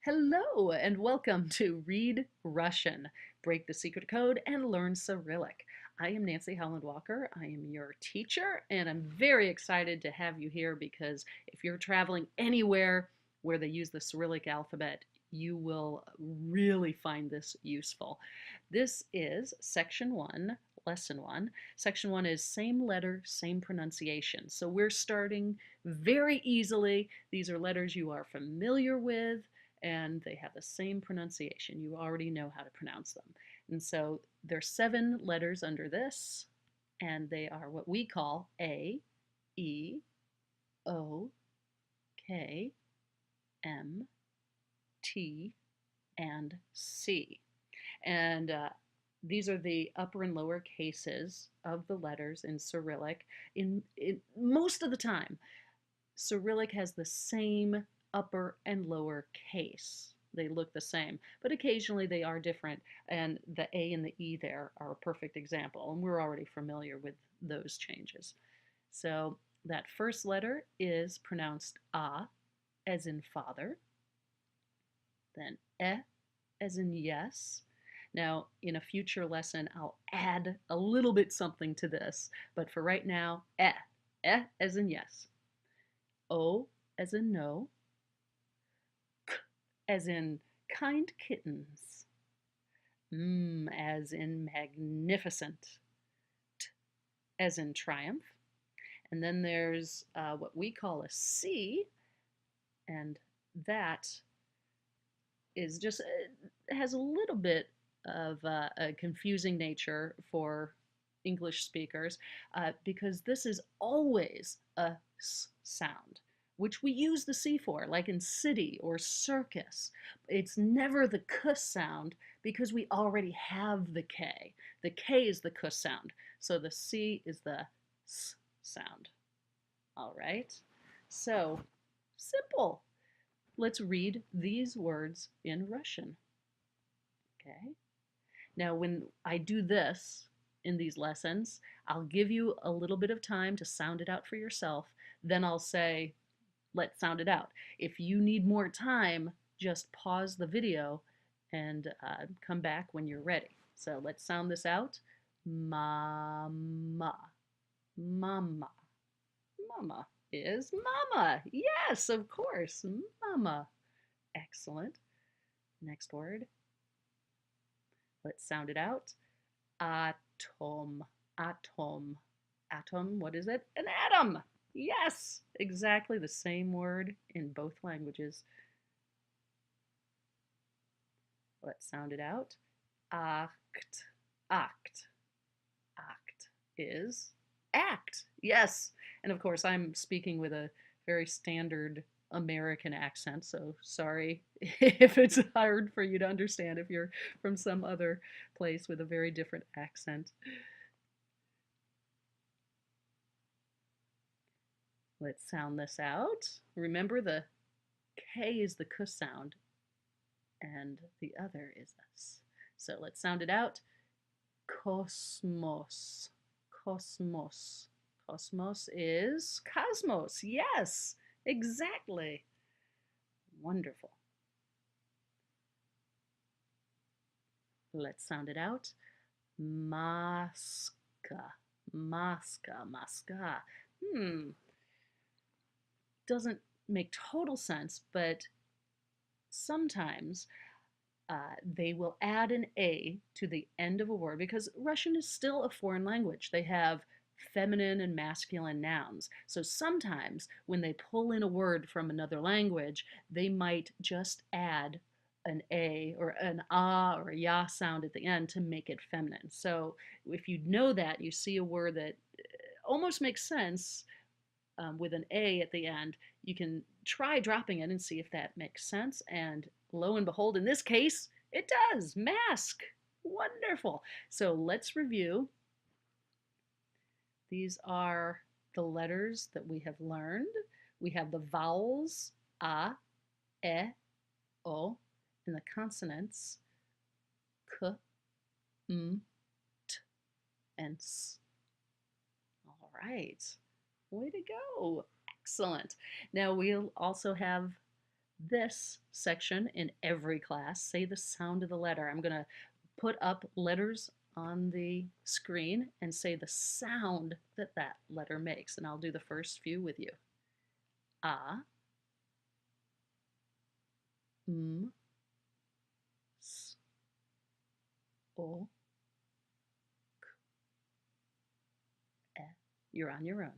Hello and welcome to Read Russian, Break the Secret Code and Learn Cyrillic. I am Nancy Howland Walker. I am your teacher and I'm very excited to have you here because if you're traveling anywhere where they use the Cyrillic alphabet, you will really find this useful. This is Section 1, Lesson 1. Section 1 is same letter, same pronunciation. So we're starting very easily. These are letters you are familiar with and they have the same pronunciation. You already know how to pronounce them. And so there's 7 letters under this, and they are what we call A, E, O, K, M, T, and C. And these are the upper and lower cases of the letters in Cyrillic. In most of the time, Cyrillic has the same upper and lower case. They look the same, but occasionally they are different, and the A and the E there are a perfect example, and we're already familiar with those changes. So that first letter is pronounced A as in father, then E as in yes. Now, in a future lesson, I'll add a little bit something to this, but for right now, E as in yes. O as in no, K as in kind kittens, M as in magnificent, T as in triumph. And then there's what we call a C, and that is just has a little bit of a confusing nature for English speakers because this is always a S sound, which we use the C for, like in city or circus. It's never the K sound because we already have the K. The K is the K sound, so the C is the S sound. All right, so simple. Let's read these words in Russian. Okay. Now, when I do this in these lessons, I'll give you a little bit of time to sound it out for yourself. Then I'll say, let's sound it out. If you need more time, just pause the video and come back when you're ready. So let's sound this out. Mama, mama. Mama is mama. Yes, of course, mama. Excellent. Next word. Let's sound it out. Atom, atom, atom. What is it? An atom. Yes, exactly the same word in both languages. Let's sound it out. Act, act, act is act. Yes, and of course I'm speaking with a very standard American accent, so sorry if it's hard for you to understand if you're from some other place with a very different accent. Let's sound this out. Remember the K is the K sound and the other is S. So let's sound it out. Cosmos, cosmos. Cosmos is cosmos. Yes, exactly. Wonderful. Let's sound it out. Maska, maska, maska. Doesn't make total sense, but sometimes they will add an A to the end of a word because Russian is still a foreign language. They have feminine and masculine nouns. So sometimes when they pull in a word from another language, they might just add an A or an ah or a ya sound at the end to make it feminine. So if you know that, you see a word that almost makes sense with an A at the end, you can try dropping it and see if that makes sense. And lo and behold, in this case, it does. Mask. Wonderful. So let's review. These are the letters that we have learned. We have the vowels a, e, o, and the consonants k, m, t, and s. All right. Way to go. Excellent. Now we'll also have this section in every class, say the sound of the letter. I'm going to put up letters on the screen and say the sound that that letter makes. And I'll do the first few with you. A, M, S, O, K, E. You're on your own.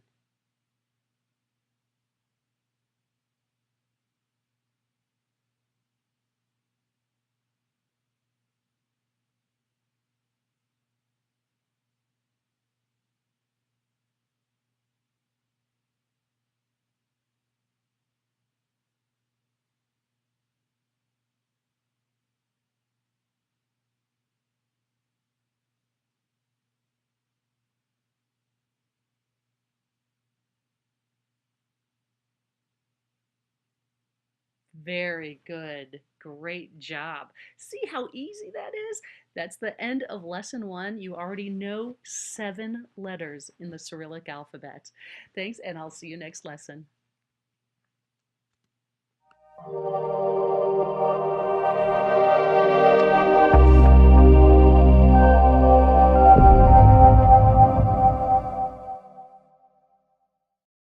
Very good. Great job. See how easy that is? That's the end of lesson one. You already know 7 letters in the Cyrillic alphabet. Thanks, and I'll see you next lesson.